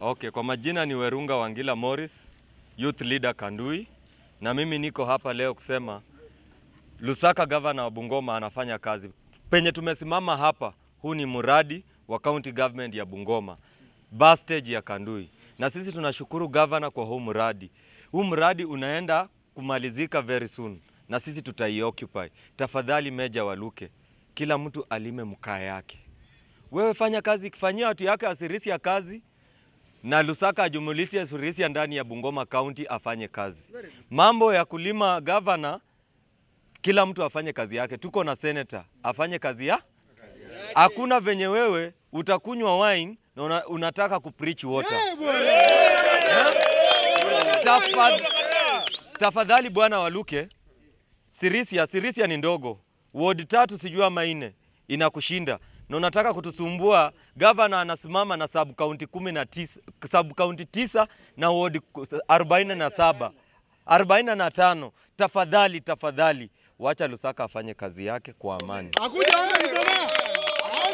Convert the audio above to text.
Okay, kwa majina ni Werunga Wangila Morris, Youth Leader Kandui, na mimi niko hapa leo kusema Lusaka Governor wa Bungoma anafanya kazi. Penye tumesimama hapa, huu ni mradi wa County Government ya Bungoma, bus stage ya Kandui. Na sisi tunashukuru Governor kwa huu mradi. Huu mradi unaenda kumalizika very soon, na sisi tutaioccupy. Tafadhali Meja Waluke, kila mtu alime mkaa yake. Wewe fanya kazi, kifanyia watu yake asirisi ya kazi, na Lusaka ajumulishe asirisi ndani ya Bungoma County afanye kazi. Mambo ya kulima Governor, kila mtu afanye kazi yake. Tuko na senator, afanye kazi ya? Hakuna venye wewe utakunywa wine na unataka kupreach water. Tafadhali Bwana Waluke, Sirisia ni ndogo. Ward 3 sijua maine inakushinda. Na unataka kutusumbua. Governor anasimama na sub county 19, sub county 9 na ward 47, 45. Tafadhali wacha Lusaka afanye kazi yake kwa amani.